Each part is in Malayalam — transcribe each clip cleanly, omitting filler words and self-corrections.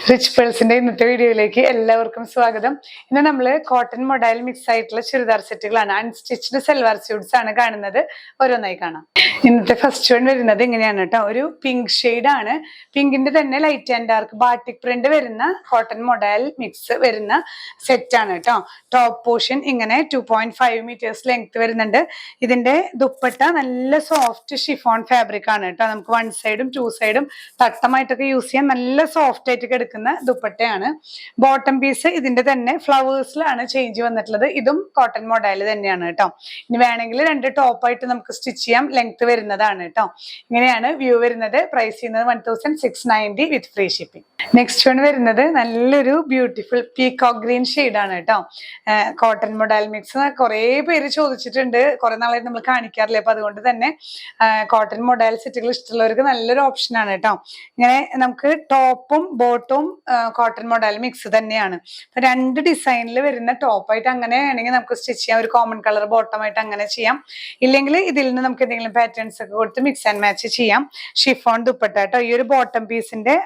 റിച്ച് പേഴ്സിന്റെ ഇന്നത്തെ വീഡിയോയിലേക്ക് എല്ലാവർക്കും സ്വാഗതം. ഇന്ന് നമ്മൾ കോട്ടൺ മൊഡൈൽ മിക്സ് ആയിട്ടുള്ള ചുരിദാർ സെറ്റുകളാണ്, അൺസ്റ്റിച്ച്ഡ് സൽവാർ സ്യൂട്ട്സ് ആണ് കാണുന്നത്. ഓരോന്നായി കാണാം. ഇന്നത്തെ ഫസ്റ്റ് വൺ വരുന്നത് ഇങ്ങനെയാണ് കേട്ടോ. ഒരു പിങ്ക് ഷെയ്ഡ് ആണ്. പിങ്കിന്റെ തന്നെ light and dark batik print വരുന്ന കോട്ടൺ മൊഡൈൽ മിക്സ് വരുന്ന സെറ്റ് ആണ് കേട്ടോ. ടോപ്പ് പോർഷൻ ഇങ്ങനെ 2.5 മീറ്റേഴ്സ് ലെങ്ത് വരുന്നുണ്ട്. ഇതിന്റെ ദുപ്പട്ട നല്ല സോഫ്റ്റ് ഷിഫോൺ ഫാബ്രിക് ആണ് കേട്ടോ. നമുക്ക് വൺ സൈഡും ടു സൈഡും തട്ടമായിട്ടൊക്കെ യൂസ് ചെയ്യാൻ നല്ല സോഫ്റ്റ് ആയിട്ട് എടുക്കുന്ന ദുപ്പട്ടയാണ്. ബോട്ടം പീസ് ഇതിന്റെ തന്നെ ഫ്ലവേഴ്സിലാണ് ചേഞ്ച് വന്നിട്ടുള്ളത്. ഇതും കോട്ടൺ മോഡൽ തന്നെയാണ് കേട്ടോ. ഇനി വേണമെങ്കിൽ രണ്ട് ടോപ്പായിട്ട് നമുക്ക് സ്റ്റിച്ച് ചെയ്യാം. ലെങ്ത് വരുന്നതാണ് കേട്ടോ. ഇങ്ങനെയാണ് വ്യൂ വരുന്നത്. പ്രൈസ് ചെയ്യുന്നത് 1690 വിത്ത് ഫ്രീ ഷിപ്പിംഗ്. നെക്സ്റ്റ് വൺ വരുന്നത് നല്ലൊരു ബ്യൂട്ടിഫുൾ പീകോക്ക് ഗ്രീൻ ഷെയ്ഡ് ആണ് കേട്ടോ. കോട്ടൺ മൊഡൽ മിക്സ് കുറെ പേര് ചോദിച്ചിട്ടുണ്ട്, കുറെ നാളായി നമ്മൾ കാണിക്കാറില്ല. അപ്പൊ അതുകൊണ്ട് തന്നെ കോട്ടൺ മൊഡൽ സെറ്റുകൾ ഇഷ്ടമുള്ളവർക്ക് നല്ലൊരു ഓപ്ഷൻ ആണ് കേട്ടോ. ഇങ്ങനെ നമുക്ക് ടോപ്പും ബോട്ടും കോട്ടൺ മൊഡൽ മിക്സ് തന്നെയാണ്. രണ്ട് ഡിസൈനിൽ വരുന്ന ടോപ്പായിട്ട് അങ്ങനെ ആണെങ്കിൽ നമുക്ക് സ്റ്റിച്ച് ചെയ്യാം. ഒരു കോമൺ കളർ ബോട്ടം ആയിട്ട് അങ്ങനെ ചെയ്യാം. ഇല്ലെങ്കിൽ ഇതിൽ നിന്ന് നമുക്ക് എന്തെങ്കിലും പാറ്റേൺസ് ഒക്കെ കൊടുത്ത് മിക്സ് ആൻഡ് മാച്ച് ചെയ്യാം. ഷിഫോൺ ദുപ്പട്ട കേട്ടോ. ഈ ഒരു ബോട്ടം പീസിന്റെ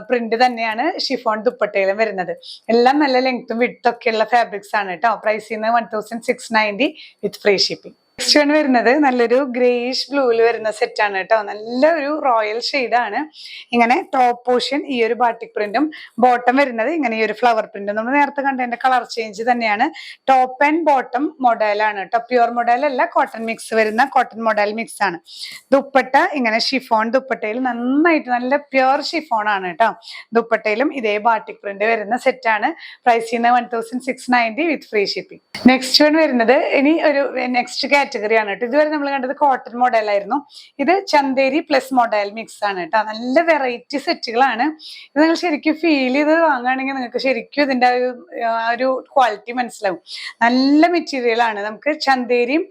പ്രിന്റ് തന്നെയാണ് ഷിഫോൺ ദുപ്പട്ടയിലും വരുന്നത്. എല്ലാം നല്ല ലെങ്ത്തും വിഡ്ത്തും ഒക്കെയുള്ള ഫാബ്രിക്സ് ആണ് കേട്ടോ. പ്രൈസ് ചെയ്യുന്നത് 1690 വിത്ത് ഫ്രീ ഷിപ്പിംഗ്. നെക്സ്റ്റ് വൺ വരുന്നത് നല്ലൊരു ഗ്രേയിഷ് ബ്ലൂവിൽ വരുന്ന സെറ്റ് ആണ് കേട്ടോ. നല്ലൊരു റോയൽ ഷെയ്ഡ് ആണ്. ഇങ്ങനെ ടോപ്പ് പോർഷൻ ഈ ഒരു ബാറ്റിക് പ്രിന്റും ബോട്ടം വരുന്നത് ഇങ്ങനെ ഈ ഒരു ഫ്ലവർ പ്രിന്റും. നമ്മൾ നേരത്തെ കണ്ടതിന്റെ കളർ ചേഞ്ച് തന്നെയാണ്. ടോപ്പ് ആൻഡ് ബോട്ടം മോഡലാണ് കേട്ടോ. പ്യുവർ മോഡൽ അല്ല, കോട്ടൺ മിക്സ് വരുന്ന കോട്ടൺ മോഡൽ മിക്സ് ആണ്. ദുപ്പട്ട ഇങ്ങനെ ഷിഫോൺ ദുപ്പട്ടയിൽ നന്നായിട്ട് നല്ല പ്യുവർ ഷിഫോൺ ആണ് കേട്ടോ. ദുപ്പട്ടയിലും ഇതേ ബാറ്റിക് പ്രിന്റ് വരുന്ന സെറ്റ് ആണ്. പ്രൈസ് ചെയ്യുന്നത് 1690 വിത്ത് ഫ്രീ ഷിപ്പിംഗ്. നെക്സ്റ്റ് വൺ വരുന്നത് ഇനി ഒരു നെക്സ്റ്റ് കാറ്റഗറി ആണ് കേട്ടോ. ഇതുവരെ നമ്മൾ കണ്ടത് കോട്ടൺ മോഡൽ ആയിരുന്നു. ഇത് ചന്തേരി പ്ലസ് മോഡൽ മിക്സ് ആണ് കേട്ടോ. നല്ല വെറൈറ്റി സെറ്റുകളാണ്. ഇത് നിങ്ങൾ ശരിക്കും ഫീൽ ചെയ്ത് വാങ്ങുകയാണെങ്കിൽ നിങ്ങൾക്ക് ശരിക്കും ഇതിന്റെ ഒരു ക്വാളിറ്റി മനസ്സിലാവും. നല്ല മെറ്റീരിയൽ ആണ്. നമുക്ക് ചന്തേരിയും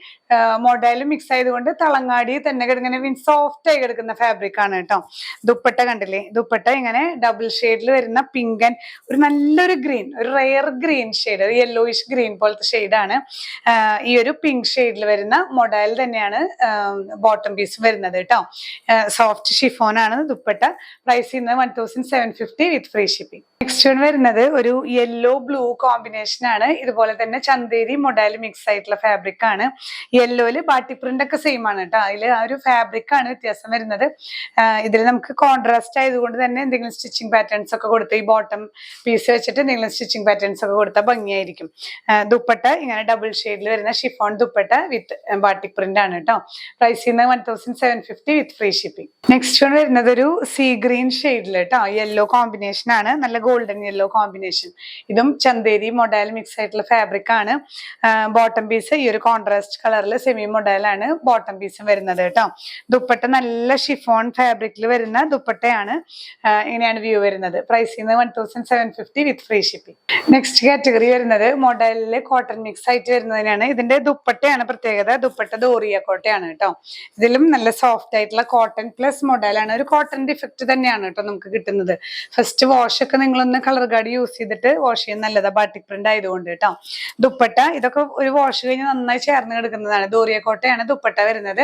മോഡലും മിക്സ് ആയതുകൊണ്ട് തളങ്ങാടി തന്നെ ഇങ്ങനെ സോഫ്റ്റ് ആയി കിടക്കുന്ന ഫാബ്രിക് ആണ് കേട്ടോ. ദുപ്പട്ട കണ്ടില്ലേ? ദുപ്പട്ട ഇങ്ങനെ ഡബിൾ ഷെയ്ഡിൽ വരുന്ന പിങ്ക് ആൻഡ് ഒരു നല്ലൊരു ഗ്രീൻ, ഒരു റെയർ ഗ്രീൻ ഷെയ്ഡ്, ഒരു യെല്ലോയിഷ് ഗ്രീൻ പോലത്തെ ഷെയ്ഡാണ്. ഈ ഒരു പിങ്ക് ഷെയ്ഡിൽ വരുന്ന മോഡൽ തന്നെയാണ് ബോട്ടം പീസ് വരുന്നത് കേട്ടോ. സോഫ്റ്റ് ഷിഫോൺ ആണ് ദുപ്പട്ട. പ്രൈസ് ചെയ്യുന്നത് 1750 വിത്ത് ഫ്രീ ഷിപ്പിംഗ്. നെക്സ്റ്റ് വൺ വരുന്നത് ഒരു യെല്ലോ ബ്ലൂ കോമ്പിനേഷൻ ആണ്. ഇതുപോലെ തന്നെ ചന്തേരി മൊഡൽ മിക്സ് ആയിട്ടുള്ള ഫാബ്രിക് ആണ്. യെല്ലോയില് ബാറ്റിക് പ്രിന്റ് ഒക്കെ സെയിം ആണ് കേട്ടോ. അതിൽ ആ ഒരു ഫാബ്രിക് ആണ് വ്യത്യാസം വരുന്നത്. ഇതിൽ നമുക്ക് കോൺട്രാസ്റ്റ് ആയതുകൊണ്ട് തന്നെ എന്തെങ്കിലും സ്റ്റിച്ചിങ് പാറ്റേൺസ് ഒക്കെ കൊടുത്ത് ഈ ബോട്ടം പീസ് വെച്ചിട്ട് എന്തെങ്കിലും സ്റ്റിച്ചിങ് പാറ്റേൺസ് ഒക്കെ കൊടുത്താൽ ഭംഗിയായിരിക്കും. ദുപ്പട്ട ഇങ്ങനെ ഡബിൾ ഷെയ്ഡിൽ വരുന്ന ഷിഫോൺ ദുപ്പട്ട വിത്ത് ബാറ്റിക് പ്രിന്റ് ആണ് കേട്ടോ. പ്രൈസ് ചെയ്യുന്നത് 1750 വിത്ത് ഫ്രീ ഷിപ്പിംഗ്. നെക്സ്റ്റ് വൺ വരുന്നത് ഒരു സീ ഗ്രീൻ ഷെയ്ഡിൽ കേട്ടോ. യെല്ലോ കോമ്പിനേഷൻ ആണ്. നല്ല ഗോൾഡൻ യെല്ലോ കോമ്പിനേഷൻ. ഇതും ചന്തേരി മൊഡൽ മിക്സ് ആയിട്ടുള്ള ഫാബ്രിക് ആണ്. ബോട്ടം പീസ് ഈ ഒരു കോൺട്രാസ്റ്റ് കളറിൽ സെമി മൊഡലാണ് ബോട്ടം പീസും വരുന്നത് കേട്ടോ. ദുപ്പട്ട നല്ല ഷിഫോൺ ഫാബ്രിക്കിൽ വരുന്ന ദുപ്പട്ടയാണ്. ഇങ്ങനെയാണ് വ്യൂ വരുന്നത്. പ്രൈസ് ചെയ്യുന്നത് 1750 വിത്ത് ഫ്രീ ഷിപ്പിംഗ്. നെക്സ്റ്റ് കാറ്റഗറി വരുന്നത് മോഡലില് കോട്ടൺ മിക്സ് ആയിട്ട് വരുന്നതിനാണ്. ഇതിന്റെ ദുപ്പട്ടയാണ് പ്രത്യേകത. ദുപ്പട്ട ദോറിയ കോട്ടയാണ് കേട്ടോ. ഇതിലും നല്ല സോഫ്റ്റ് ആയിട്ടുള്ള കോട്ടൺ പ്ലസ് മോഡലാണ്. ഒരു കോട്ടൺ ഡിഫക്റ്റ് തന്നെയാണ് കേട്ടോ നമുക്ക് കിട്ടുന്നത്. ഫസ്റ്റ് വാഷ് ഒക്കെ നിങ്ങളൊന്ന് കളർ ഗാർഡ് യൂസ് ചെയ്തിട്ട് വാഷ് ചെയ്യാൻ നല്ലതാ, ബാറ്റിക് പ്രിന്റ് ആയതുകൊണ്ട് കേട്ടോ. ദുപ്പട്ട ഇതൊക്കെ ഒരു വാഷ് കഴിഞ്ഞ് നന്നായി ചേർന്ന് കിടക്കുന്നതാണ്. ദോറിയ കോട്ടയാണ് ദുപ്പട്ട വരുന്നത്.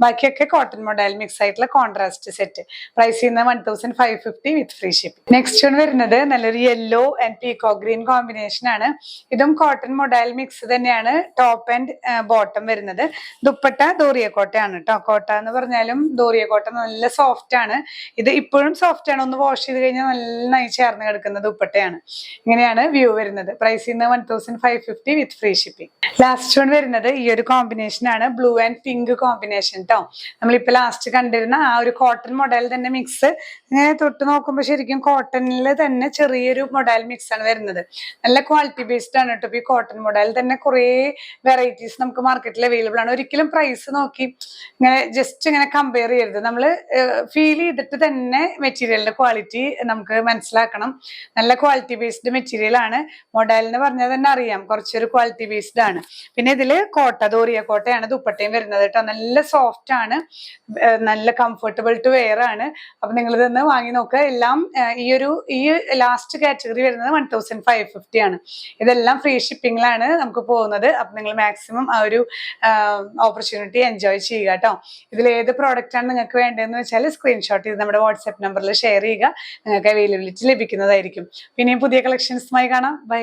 ബാക്കിയൊക്കെ കോട്ടൺ മോഡൽ മിക്സ് ആയിട്ടുള്ള കോൺട്രാസ്റ്റ് സെറ്റ്. പ്രൈസ് ചെയ്യുന്നത് 1550 വിത്ത് ഫ്രീ ഷിപ്പിംഗ്. നെക്സ്റ്റ് വൺ വരുന്നത് നല്ലൊരു yellow and peacock green combination ആണ്. ഇതും കോട്ടൺ മോഡൽ മിക്സ് തന്നെയാണ്. ടോപ്പ് ആൻഡ് ബോട്ടം വരുന്നത്. ദുപ്പട്ട ദോറിയ കോട്ടയാണ് കേട്ടോ. കോട്ട എന്ന് പറഞ്ഞാലും ദോറിയ കോട്ട നല്ല സോഫ്റ്റ് ആണ്. ഇത് ഇപ്പോഴും സോഫ്റ്റ് ആണ്. ഒന്ന് വാഷ് ചെയ്ത് കഴിഞ്ഞാൽ നന്നായി ചേർന്ന് കിടക്കുന്ന ദുപ്പട്ടയാണ്. ഇങ്ങനെയാണ് വ്യൂ വരുന്നത്. പ്രൈസ് ചെയ്യുന്നത് 1550 വിത്ത് ഫ്രീ ഷിപ്പിംഗ്. ലാസ്റ്റ് വൺ വരുന്നത് ഈ ഒരു കോമ്പിനേഷൻ ആണ്. ബ്ലൂ ആൻഡ് പിങ്ക് കോമ്പിനേഷൻ കേട്ടോ. നമ്മളിപ്പോ ലാസ്റ്റ് കണ്ടിരുന്ന ആ ഒരു കോട്ടൺ മോഡൽ തന്നെ മിക്സ് ഇങ്ങനെ തൊട്ട് നോക്കുമ്പോൾ ശരിക്കും കോട്ടണിൽ തന്നെ ചെറിയൊരു മോഡൽ മിക്സ് ആണ് വരുന്നത്. നല്ല ക്വാളിറ്റി ബേസ്ഡ് ആണ് കേട്ടോ. ഈ കോട്ടൺ മോഡൽ തന്നെ കുറെ വെറൈറ്റീസ് നമുക്ക് മാർക്കറ്റിൽ അവൈലബിൾ ആണ്. ഒരിക്കലും പ്രൈസ് നോക്കി ഇങ്ങനെ ജസ്റ്റ് ഇങ്ങനെ കമ്പയർ ചെയ്യരുത്. നമ്മൾ ഫീൽ ചെയ്തിട്ട് തന്നെ മെറ്റീരിയലിന്റെ ക്വാളിറ്റി നമുക്ക് മനസ്സിലാക്കണം. നല്ല ക്വാളിറ്റി ബേസ്ഡ് മെറ്റീരിയൽ ആണ്. മോഡൽ എന്ന് പറഞ്ഞാൽ തന്നെ അറിയാം കുറച്ചൊരു ക്വാളിറ്റി ബേസ്ഡ് ആണ്. പിന്നെ ഇതില് കോട്ട ദോറിയ ടെറക്കോട്ടയാണ് ദുപ്പട്ടയും വരുന്നത് കേട്ടോ. നല്ല സോഫ്റ്റ് ആണ്, നല്ല കംഫർട്ടബിൾ ടു വെയർ ആണ്. അപ്പൊ നിങ്ങൾ ഇതൊന്ന് വാങ്ങി നോക്കുക. എല്ലാം ഈ ലാസ്റ്റ് കാറ്റഗറി വരുന്നത് 1550 ആണ്. ഇതെല്ലാം ഫ്രീ ഷിപ്പിംഗിലാണ് നമുക്ക് പോകുന്നത്. അപ്പൊ നിങ്ങൾ മാക്സിമം ആ ഒരു ഓപ്പർച്യൂണിറ്റി എൻജോയ് ചെയ്യുക കേട്ടോ. ഇതിൽ ഏത് പ്രോഡക്റ്റ് ആണ് നിങ്ങൾക്ക് വേണ്ടതെന്ന് വെച്ചാൽ സ്ക്രീൻഷോട്ട് ചെയ്ത് നമ്മുടെ വാട്സ്ആപ്പ് നമ്പറിൽ ഷെയർ ചെയ്യുക. നിങ്ങൾക്ക് അവൈലബിലിറ്റി ലഭിക്കുന്നതായിരിക്കും. പിന്നെയും പുതിയ കളക്ഷൻസുമായി കാണാം. ബൈ.